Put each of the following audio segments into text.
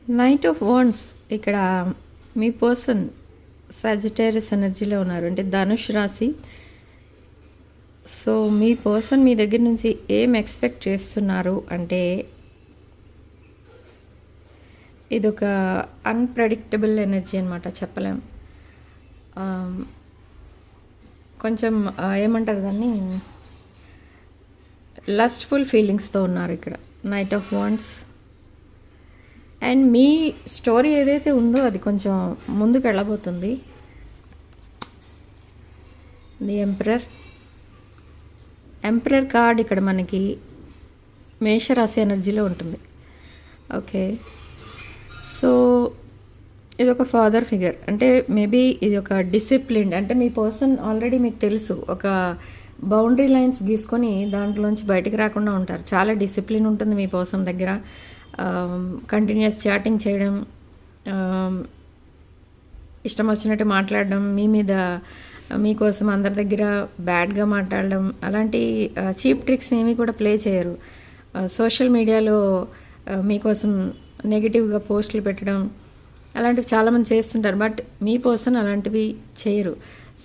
Knight of wands ఇక్కడ మీ person Sagittarius ఎనర్జీలో ఉన్నారు, అంటే ధనుష్ రాశి. సో మీ పర్సన్ మీ దగ్గర నుంచి ఏం ఎక్స్పెక్ట్ చేస్తున్నారు అంటే ఇదొక అన్ప్రెడిక్టబుల్ ఎనర్జీ అనమాట, చెప్పలేం. కొంచెం ఏమంటారు దాన్ని, లస్ట్ఫుల్ ఫీలింగ్స్తో ఉన్నారు ఇక్కడ knight of wands. And me story ఏదైతే ఉందో అది కొంచెం ముందుకు వెళ్ళబోతుంది. ది ఎంపరర్ కార్డ్ ఇక్కడ మనకి మేషరాశి ఎనర్జీలో ఉంటుంది. ఓకే, సో ఇది ఒక ఫాదర్ ఫిగర్, అంటే మేబీ ఇది ఒక డిసిప్లిన్డ్, అంటే మీ పర్సన్ ఆల్రెడీ మీకు తెలుసు ఒక బౌండరీ లైన్స్ గీసుకొని దాంట్లోంచి బయటికి రాకుండా ఉంటారు. చాలా డిసిప్లిన్ ఉంటుంది మీ పర్సన్ దగ్గర. కంటిన్యూస్ చాటింగ్ చేయడం, ఇష్టం వచ్చినట్టు మాట్లాడడం, మీ మీద మీకోసం అందరి దగ్గర బ్యాడ్గా మాట్లాడడం, అలాంటి చీప్ ట్రిక్స్ ఏమీ కూడా ప్లే చేయరు. సోషల్ మీడియాలో మీకోసం నెగిటివ్గా పోస్టులు పెట్టడం అలాంటివి చాలామంది చేస్తుంటారు, బట్ మీ పర్సన్ అలాంటివి చేయరు.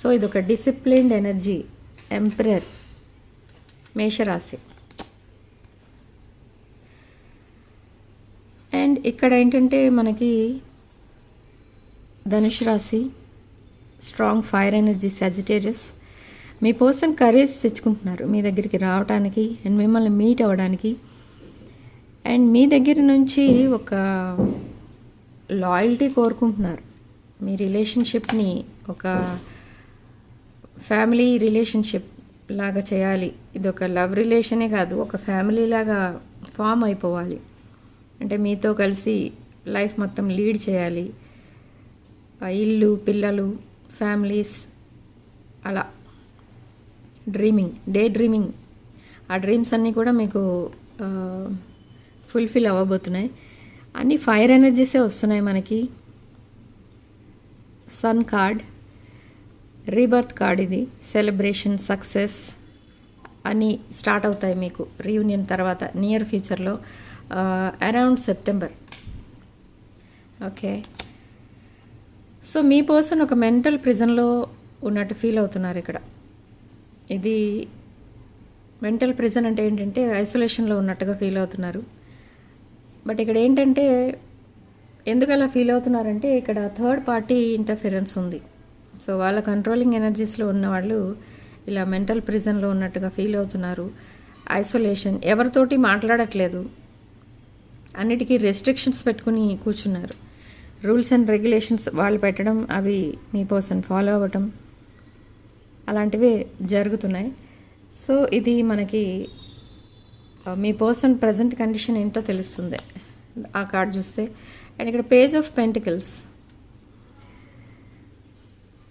సో ఇది ఒక డిసిప్లిన్డ్ ఎనర్జీ, ఎంపరర్, మేషరాశి. అండ్ ఇక్కడ ఏంటంటే మనకి ధనుష్ రాశి, స్ట్రాంగ్ ఫైర్ ఎనర్జీ, సాజిటేరియస్. మీ పర్సన్ కరేజ్ తెచ్చుకుంటున్నారు మీ దగ్గరికి రావడానికి అండ్ మిమ్మల్ని మీట్ అవ్వడానికి. అండ్ మీ దగ్గర నుంచి ఒక లాయల్టీ కోరుకుంటున్నారు. మీ రిలేషన్షిప్ని ఒక ఫ్యామిలీ రిలేషన్షిప్ లాగా చేయాలి. ఇది ఒక లవ్ రిలేషనే కాదు, ఒక ఫ్యామిలీ లాగా ఫామ్ అయిపోవాలి. అంటే మీతో కలిసి లైఫ్ మొత్తం లీడ్ చేయాలి. ఇల్లు, పిల్లలు, ఫ్యామిలీస్, అలా డే డ్రీమింగ్, ఆ డ్రీమ్స్ అన్నీ కూడా మీకు ఫుల్ఫిల్ అవ్వబోతున్నాయి. అన్ని ఫైర్ ఎనర్జీసే వస్తున్నాయి మనకి. సన్ కార్డ్, రీబర్త్ కార్డ్, ఇది సెలబ్రేషన్, సక్సెస్ అన్నీ స్టార్ట్ అవుతాయి మీకు రీయూనియన్ తర్వాత నియర్ ఫ్యూచర్లో, అరౌండ్ సెప్టెంబర్. ఓకే, సో మీ పర్సన్ ఒక మెంటల్ ప్రిజన్లో ఉన్నట్టు ఫీల్ అవుతున్నారు ఇక్కడ. ఇది మెంటల్ ప్రిజన్ అంటే ఏంటంటే ఐసోలేషన్లో ఉన్నట్టుగా ఫీల్ అవుతున్నారు. బట్ ఇక్కడ ఏంటంటే ఎందుకు అలా ఫీల్ అవుతున్నారంటే ఇక్కడ థర్డ్ పార్టీ ఇంటర్ఫిరెన్స్ ఉంది. సో వాళ్ళ కంట్రోలింగ్ ఎనర్జీస్లో ఉన్నవాళ్ళు ఇలా మెంటల్ ప్రిజన్లో ఉన్నట్టుగా ఫీల్ అవుతున్నారు. ఐసోలేషన్, ఎవరితోటి మాట్లాడట్లేదు, అన్నిటికీ రెస్ట్రిక్షన్స్ పెట్టుకుని కూర్చున్నారు. రూల్స్ అండ్ రెగ్యులేషన్స్ వాళ్ళు పెట్టడం, అవి మీ పర్సన్ ఫాలో అవ్వటం, అలాంటివి జరుగుతున్నాయి. సో ఇది మనకి మీ పర్సన్ ప్రజెంట్ కండిషన్ ఏంటో తెలుస్తుంది ఆ కార్డ్ చూస్తే. అండ్ ఇక్కడ పేజ్ ఆఫ్ పెంటికల్స్,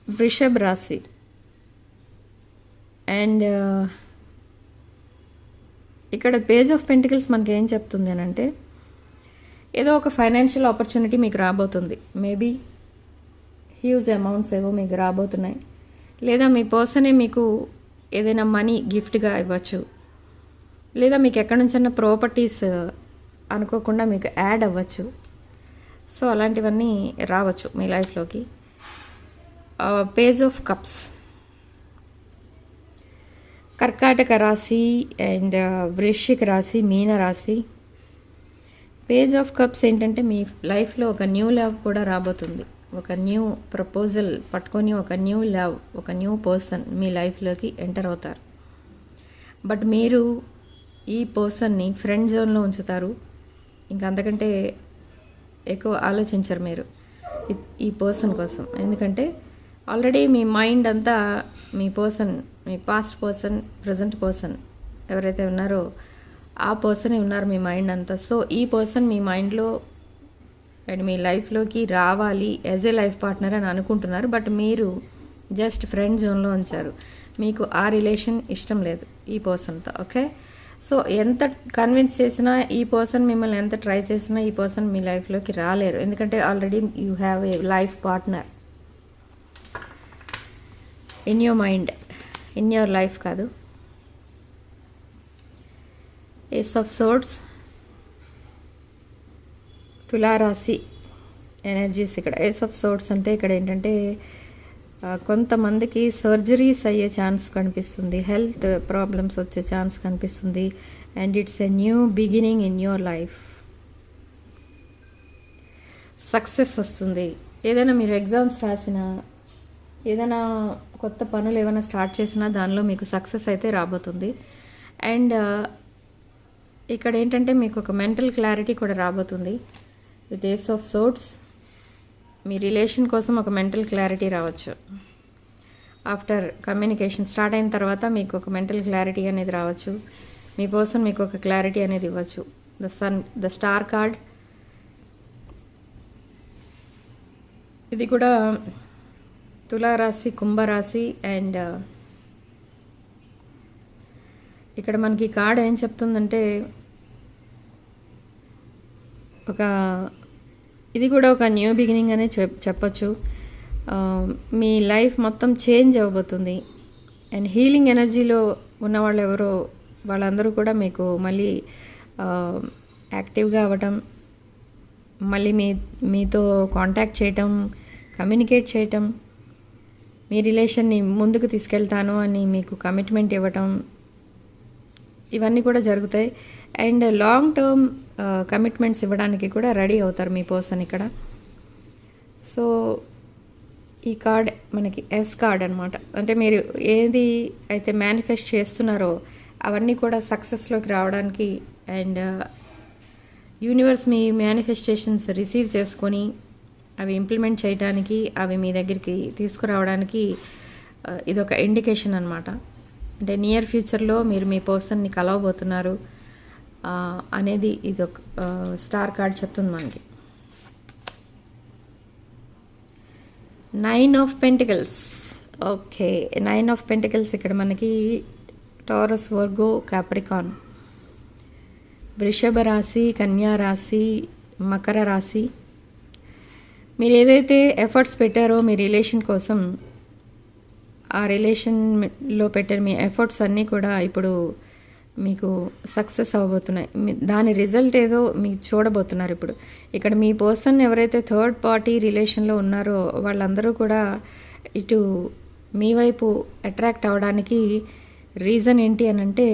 వృషభ రాశి. అండ్ ఇక్కడ పేజ్ ఆఫ్ పెంటికల్స్ మనకి ఏం చెప్తుంది అని అంటే ఏదో ఒక ఫైనాన్షియల్ ఆపర్చునిటీ మీకు రాబోతుంది. మేబీ హ్యూజ్ అమౌంట్స్ ఏవో మీకు రాబోతున్నాయి, లేదా మీ పర్సనే మీకు ఏదైనా మనీ గిఫ్ట్గా ఇవ్వచ్చు, లేదా మీకు ఎక్కడి నుంచైనా ప్రాపర్టీస్ అనుకోకుండా మీకు యాడ్ అవ్వచ్చు. సో అలాంటివన్నీ రావచ్చు మీ లైఫ్లోకి. పేజ్ ఆఫ్ కప్స్, కర్కాటక రాశి అండ్ వృశ్చిక రాశి, మీన రాశి. పేజ్ ఆఫ్ కప్స్ ఏంటంటే మీ లైఫ్లో ఒక న్యూ లవ్ కూడా రాబోతుంది. ఒక న్యూ ప్రపోజల్ పట్టుకొని ఒక న్యూ లవ్, ఒక న్యూ పర్సన్ మీ లైఫ్లోకి ఎంటర్ అవుతారు. బట్ మీరు ఈ పర్సన్ని ఫ్రెండ్ జోన్లో ఉంచుతారు. ఇంకా అంతకంటే ఎక్కువ ఆలోచించరు మీరు ఈ పర్సన్ కోసం. ఎందుకంటే ఆల్రెడీ మీ మైండ్ అంతా మీ పర్సన్, మీ పాస్ట్ పర్సన్, ప్రజెంట్ పర్సన్ ఎవరైతే ఉన్నారో ఆ పర్సనే ఉన్నారు మీ మైండ్ అంతా. సో ఈ పర్సన్ మీ మైండ్లో అండ్ మీ లైఫ్లోకి రావాలి యాజ్ ఏ లైఫ్ పార్ట్నర్ అని అనుకుంటున్నారు. బట్ మీరు జస్ట్ ఫ్రెండ్ జోన్లో ఉంచారు. మీకు ఆ రిలేషన్ ఇష్టం లేదు ఈ పర్సన్తో. ఓకే, సో ఎంత కన్విన్స్ చేసినా, ఈ పర్సన్ మిమ్మల్ని ఎంత ట్రై చేసినా ఈ పర్సన్ మీ లైఫ్లోకి రాలేరు. ఎందుకంటే already you have a life partner in your mind, in your life కాదు. ఏస్ ఆఫ్ సోర్డ్స్, తులారాశి ఎనర్జీస్ ఇక్కడ ఏస్ ఆఫ్ సోర్ట్స్ అంటే ఇక్కడ ఏంటంటే కొంతమందికి సర్జరీస్ అయ్యే ఛాన్స్ కనిపిస్తుంది, హెల్త్ ప్రాబ్లమ్స్ వచ్చే ఛాన్స్ కనిపిస్తుంది. And it's a new beginning in your life. Success వస్తుంది. ఏదైనా మీరు ఎగ్జామ్స్ రాసినా, ఏదైనా కొత్త పనులు ఏమైనా స్టార్ట్ చేసినా దానిలో మీకు సక్సెస్ అయితే రాబోతుంది. అండ్ ఇక్కడ ఏంటంటే మీకు ఒక మెంటల్ క్లారిటీ కూడా రాబోతుంది. విత్ ఏస్ ఆఫ్ సోర్ట్స్ మీ రిలేషన్ కోసం ఒక మెంటల్ క్లారిటీ రావచ్చు. ఆఫ్టర్ కమ్యూనికేషన్ స్టార్ట్ అయిన తర్వాత మీకు ఒక మెంటల్ క్లారిటీ అనేది రావచ్చు. మీ పర్సన్ మీకు ఒక క్లారిటీ అనేది ఇవ్వచ్చు. ద స్టార్ కార్డ్, ఇది కూడా తులారాశి, కుంభరాశి. అండ్ ఇక్కడ మనకి కార్డ్ ఏం చెప్తుందంటే ఇది కూడా ఒక న్యూ బిగినింగ్ అనే చెప్పచ్చు. మీ లైఫ్ మొత్తం చేంజ్ అవ్వబోతుంది. అండ్ హీలింగ్ ఎనర్జీలో ఉన్న వాళ్ళు ఎవరో వాళ్ళందరూ కూడా మీకు మళ్ళీ యాక్టివ్గా అవ్వటం, మళ్ళీ మీతో కాంటాక్ట్ చేయటం, కమ్యూనికేట్ చేయటం, మీ రిలేషన్ని ముందుకు తీసుకెళ్తాను అని మీకు కమిట్మెంట్ ఇవ్వటం, ఇవన్నీ కూడా జరుగుతాయి. అండ్ లాంగ్ టర్మ్ కమిట్మెంట్స్ ఇవ్వడానికి కూడా రెడీ అవుతారు మీ పర్సన్ ఇక్కడ. సో ఈ కార్డ్ మనకి ఎస్ కార్డ్ అనమాట. అంటే మీరు ఏది అయితే మేనిఫెస్ట్ చేస్తున్నారో అవన్నీ కూడా సక్సెస్లోకి రావడానికి and universe me manifestations receive చేసుకొని అవి ఇంప్లిమెంట్ చేయడానికి, అవి మీ దగ్గరికి తీసుకురావడానికి ఇదొక ఇండికేషన్ అనమాట. అంటే నియర్ ఫ్యూచర్లో మీరు మీ పర్సన్ని కలవబోతున్నారు అనేది ఇదొక స్టార్ కార్డ్ చెప్తుంది మనకి. 9 of pentacles. Okay, 9 of pentacles ఇక్కడ మనకి టారస్, వర్గో, కాప్రికాన్, వృషభ రాశి, కన్యా రాశి, మకర రాశి. మీరు ఏదైతే ఎఫర్ట్స్ పెట్టారో మీ రిలేషన్ కోసం, ఆ రిలేషన్లో పెట్టిన మీ ఎఫర్ట్స్ అన్నీ కూడా ఇప్పుడు మీకు సక్సెస్ అవ్వబోతున్నాయి. దాని రిజల్ట్ ఏదో మీకు చూడబోతున్నారు ఇప్పుడు. ఇక్కడ మీ పర్సన్ ఎవరైతే థర్డ్ పార్టీ రిలేషన్లో ఉన్నారో వాళ్ళందరూ కూడా ఇటు మీ వైపు అట్రాక్ట్ అవ్వడానికి రీజన్ ఏంటి అని అంటే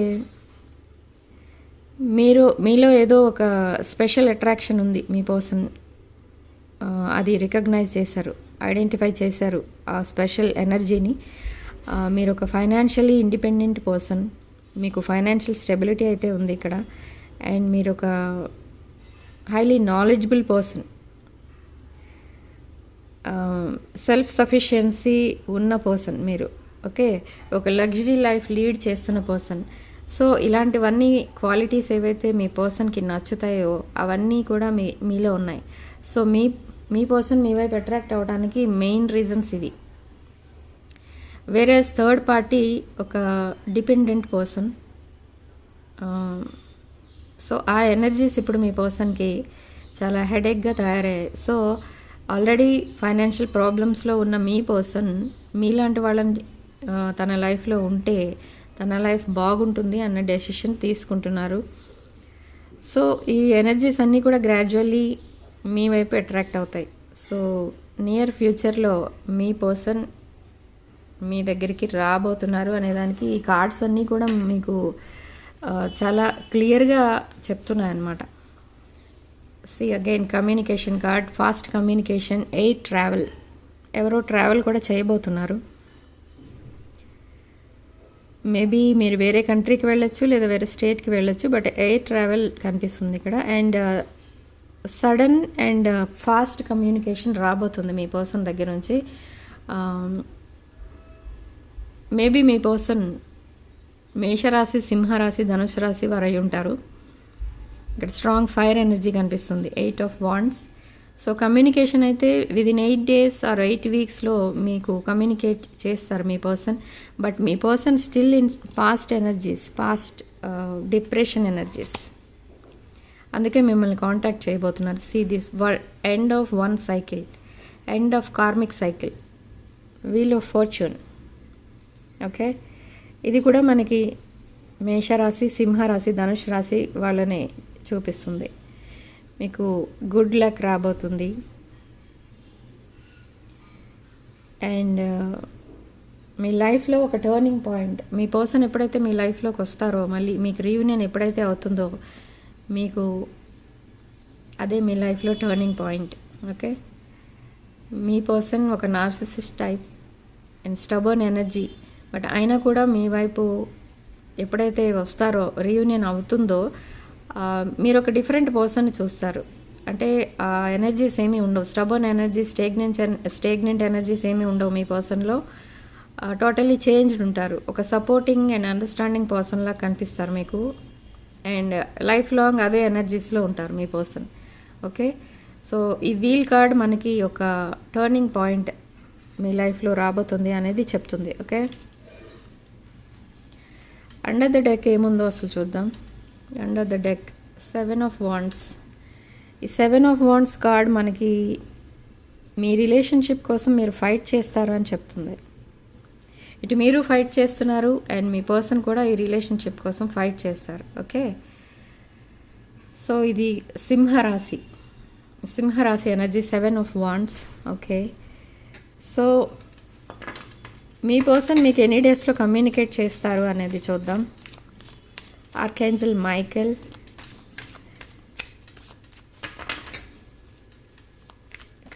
మీలో ఏదో ఒక స్పెషల్ అట్రాక్షన్ ఉంది. మీ పర్సన్ అది రికగ్నైజ్ చేశారు, ఐడెంటిఫై చేశారు ఆ స్పెషల్ ఎనర్జీని. మీరు ఒక ఫైనాన్షియలీ ఇండిపెండెంట్ పర్సన్, మీకు ఫైనాన్షియల్ స్టెబిలిటీ అయితే ఉంది ఇక్కడ. అండ్ మీరు ఒక highly knowledgeable person, self sufficiency ఉన్న పర్సన్ మీరు. ఓకే, ఒక లగ్జరీ లైఫ్ లీడ్ చేస్తున్న పర్సన్. సో ఇలాంటివన్నీ క్వాలిటీస్ ఏవైతే మీ పర్సన్కి నచ్చుతాయో అవన్నీ కూడా మీలో ఉన్నాయి. సో మీ పర్సన్ మీ వైపు అట్రాక్ట్ అవ్వడానికి మెయిన్ రీజన్స్ ఇవి. వేరే థర్డ్ పార్టీ ఒక డిపెండెంట్ పర్సన్. సో ఆ ఎనర్జీస్ ఇప్పుడు మీ పర్సన్కి చాలా హెడేక్గా తయారయ్యాయి. సో ఆల్రెడీ ఫైనాన్షియల్ ప్రాబ్లమ్స్లో ఉన్న మీ పర్సన్ మీలాంటి వాళ్ళని తన లైఫ్లో ఉంటే తన లైఫ్ బాగుంటుంది అన్న డెసిషన్ తీసుకుంటున్నారు. సో ఈ ఎనర్జీస్ అన్నీ కూడా గ్రాడ్యువల్లీ మీ వైపు అట్రాక్ట్ అవుతాయి. సో నియర్ ఫ్యూచర్లో మీ పర్సన్ మీ దగ్గరికి రాబోతున్నారు అనేదానికి ఈ కార్డ్స్ అన్నీ కూడా మీకు చాలా క్లియర్గా చెప్తున్నాయి అన్నమాట. See again communication card, fast communication, 8 travel. ఎవరో ట్రావెల్ కూడా చేయబోతున్నారు. మేబీ మీరు వేరే కంట్రీకి వెళ్ళొచ్చు లేదా వేరే స్టేట్కి వెళ్ళొచ్చు, బట్ 8 ట్రావెల్ కనిపిస్తుంది ఇక్కడ. And sudden and fast communication రాబోతుంది మీ పర్సన్ దగ్గర నుంచి. మేబీ మీ పర్సన్ మేషరాశి, సింహరాశి, ధనుసు రాశి వారు అయి ఉంటారు. ఇక్కడ స్ట్రాంగ్ ఫైర్ ఎనర్జీ కనిపిస్తుంది, 8 ఆఫ్ వాండ్స్. సో కమ్యూనికేషన్ అయితే విదిన్ 8 days ఆర్ 8 weeksలో మీకు కమ్యూనికేట్ చేస్తారు మీ పర్సన్. బట్ మీ person still in past energies, past depression energies. అందుకే మిమ్మల్ని కాంటాక్ట్ చేయబోతున్నారు. See this end of one cycle, end of karmic cycle, wheel of fortune. Okay, ఇది కూడా మనకి మేషరాశి, సింహరాశి, ధనుష్ రాశి వాళ్ళని చూపిస్తుంది. మీకు గుడ్ లక్ రాబోతుంది. అండ్ మీ లైఫ్లో ఒక టర్నింగ్ పాయింట్, మీ పర్సన్ ఎప్పుడైతే మీ లైఫ్లోకి వస్తారో, మళ్ళీ మీకు రీయూనియన్ ఎప్పుడైతే అవుతుందో, మీకు అదే మీ లైఫ్లో టర్నింగ్ పాయింట్. ఓకే, మీ పర్సన్ ఒక narcissist type and stubborn energy, but అయినా కూడా మీ వైపు ఎప్పుడైతే వస్తారో, రీయూనియన్ అవుతుందో, మీరు ఒక డిఫరెంట్ పర్సన్ చూస్తారు. అంటే ఆ ఎనర్జీస్ ఏమీ ఉండవు, స్టబర్న్ ఎనర్జీ, స్టేగ్నెంట్ ఎనర్జీస్ ఏమీ ఉండవు మీ పర్సన్లో. టోటలీ చేంజ్డ్ ఉంటారు. ఒక సపోర్టింగ్ అండ్ అండర్స్టాండింగ్ పర్సన్లా కనిపిస్తారు మీకు. అండ్ లైఫ్ లాంగ్ అదే ఎనర్జీస్లో ఉంటారు మీ పర్సన్. ఓకే, సో ఈ వీల్ కార్డ్ మనకి ఒక టర్నింగ్ పాయింట్ మీ లైఫ్లో రాబోతుంది అనేది చెప్తుంది. ఓకే, అండర్ ద డెక్ ఏముందో అసలు చూద్దాం. Under the deck 7 of Wands. ఈ 7 of Wands కార్డ్ మనకి మీ రిలేషన్షిప్ కోసం మీరు ఫైట్ చేస్తారు అని చెప్తుంది. ఇటు మీరు ఫైట్ చేస్తున్నారు అండ్ మీ పర్సన్ కూడా ఈ రిలేషన్షిప్ కోసం ఫైట్ చేస్తారు. ఓకే, సో ఇది సింహరాశి energy, 7 of Wands. Okay, so మీ పర్సన్ మీకు ఎన్ని డేస్లో కమ్యూనికేట్ చేస్తారు అనేది చూద్దాం. ఆర్కేంజల్ మైకెల్,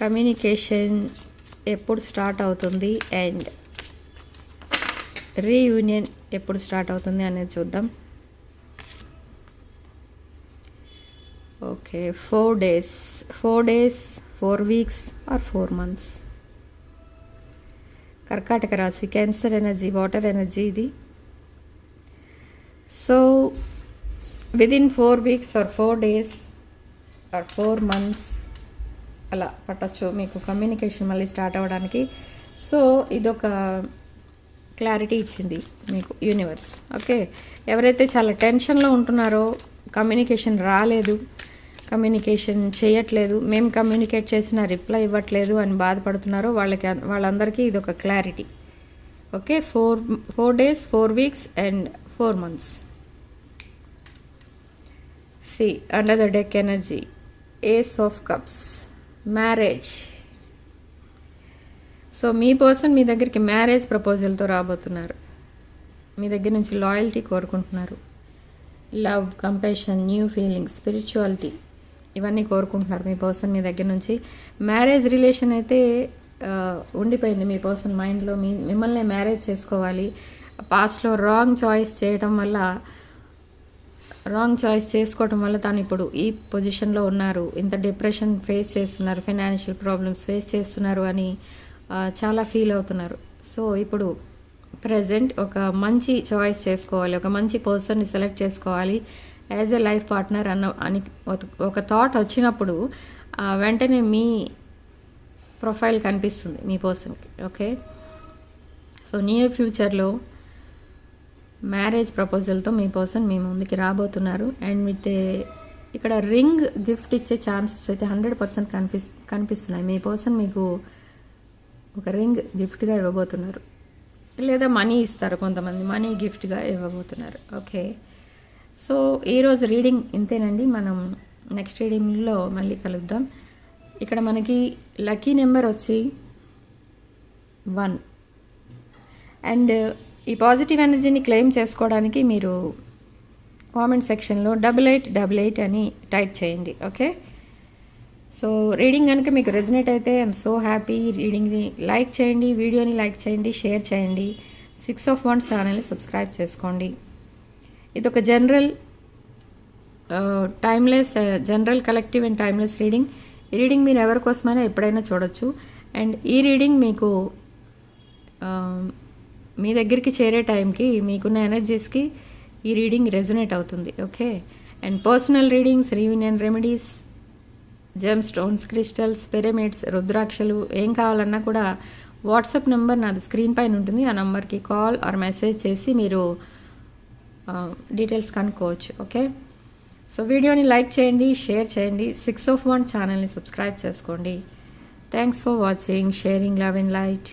కమ్యూనికేషన్ ఎప్పుడు స్టార్ట్ అవుతుంది అండ్ రీయూనియన్ ఎప్పుడు స్టార్ట్ అవుతుంది అనేది చూద్దాం. Okay, 4 days, 4 weeks or 4 months. కర్కాటక రాశి, క్యాన్సర్ ఎనర్జీ, వాటర్ ఎనర్జీ ఇది. So within 4 weeks or 4 days or 4 months అలా పట్టచ్చు మీకు కమ్యూనికేషన్ మళ్ళీ స్టార్ట్ అవ్వడానికి. సో ఇదొక క్లారిటీ ఇచ్చింది మీకు యూనివర్స్. ఓకే, ఎవరైతే చాలా టెన్షన్లో ఉంటున్నారో, కమ్యూనికేషన్ రాలేదు, కమ్యూనికేషన్ చేయట్లేదు, మేము కమ్యూనికేట్ చేసిన రిప్లై ఇవ్వట్లేదు అని బాధపడుతున్నారో వాళ్ళందరికీ ఇది ఒక clarity. Okay, 4 days, 4 weeks and 4 months. See under the deck energy, ace of cups, marriage. So మీ పర్సన్ మీ దగ్గరికి మ్యారేజ్ ప్రపోజల్తో రాబోతున్నారు. మీ దగ్గర నుంచి లాయల్టీ కోరుకుంటున్నారు, love, compassion, new feelings, spirituality ఇవన్నీ కోరుకుంటున్నారు మీ పర్సన్ మీ దగ్గర నుంచి. మ్యారేజ్ రిలేషన్ అయితే ఉండిపోయింది మీ పర్సన్ మైండ్లో, మిమ్మల్ని మ్యారేజ్ చేసుకోవాలి. పాస్ట్లో రాంగ్ చాయిస్ చేసుకోవటం వల్ల తను ఇప్పుడు ఈ పొజిషన్లో ఉన్నారు, ఇంత డిప్రెషన్ ఫేస్ చేస్తున్నారు, ఫైనాన్షియల్ ప్రాబ్లమ్స్ ఫేస్ చేస్తున్నారు అని చాలా ఫీల్ అవుతున్నారు. సో ఇప్పుడు ప్రజెంట్ ఒక మంచి చాయిస్ చేసుకోవాలి, ఒక మంచి పర్సన్ని సెలెక్ట్ చేసుకోవాలి యాజ్ ఎ లైఫ్ పార్ట్నర్ అని ఒక థాట్ వచ్చినప్పుడు వెంటనే మీ ప్రొఫైల్ కనిపిస్తుంది మీ పర్సన్కి. ఓకే, సో నియర్ ఫ్యూచర్లో మ్యారేజ్ ప్రపోజల్తో మీ పర్సన్ మీ ముందుకి రాబోతున్నారు. అండ్ విత్ ఇక్కడ రింగ్ గిఫ్ట్ ఇచ్చే ఛాన్సెస్ అయితే 100% కనిపిస్తున్నాయి. మీ పర్సన్ మీకు ఒక రింగ్ గిఫ్ట్గా ఇవ్వబోతున్నారు, లేదా మనీ ఇస్తారు, కొంతమంది మనీ గిఫ్ట్గా ఇవ్వబోతున్నారు. ఓకే, సో ఈరోజు రీడింగ్ ఇంతేనండి. మనం నెక్స్ట్ రీడింగ్లో మళ్ళీ కలుద్దాం. ఇక్కడ మనకి లక్కీ నెంబర్ వచ్చి 1. అండ్ ఈ పాజిటివ్ ఎనర్జీని క్లెయిమ్ చేసుకోవడానికి మీరు కామెంట్ సెక్షన్లో 8888 అని టైప్ చేయండి. ఓకే, సో రీడింగ్ కనుక మీకు రెజనేట్ అయితే ఐఎమ్ సో హ్యాపీ. రీడింగ్ని లైక్ చేయండి, వీడియోని లైక్ చేయండి, షేర్ చేయండి. 6 of Wands ఛానల్ని సబ్స్క్రైబ్ చేసుకోండి. ఇది ఒక general collective and timeless reading. ఈ రీడింగ్ మీరు ఎవరి కోసమైనా ఎప్పుడైనా చూడొచ్చు. అండ్ ఈ రీడింగ్ మీకు మీ దగ్గరికి చేరే టైంకి మీకున్న ఎనర్జీస్కి ఈ రీడింగ్ రెజొనేట్ అవుతుంది. Okay, and personal readings, reunion remedies, gem stones, crystals, pyramids, రుద్రాక్షలు ఏం కావాలన్నా కూడా వాట్సాప్ నెంబర్ నాది స్క్రీన్ పైన ఉంటుంది. ఆ నెంబర్కి కాల్ ఆర్ మెసేజ్ చేసి మీరు డీటెయిల్స్ కనుక్కోవచ్చు. ఓకే, సో వీడియోని లైక్ చేయండి, షేర్ చేయండి. 6 of Wands ఛానల్ని సబ్స్క్రైబ్ చేసుకోండి. Thanks for watching, sharing love and light.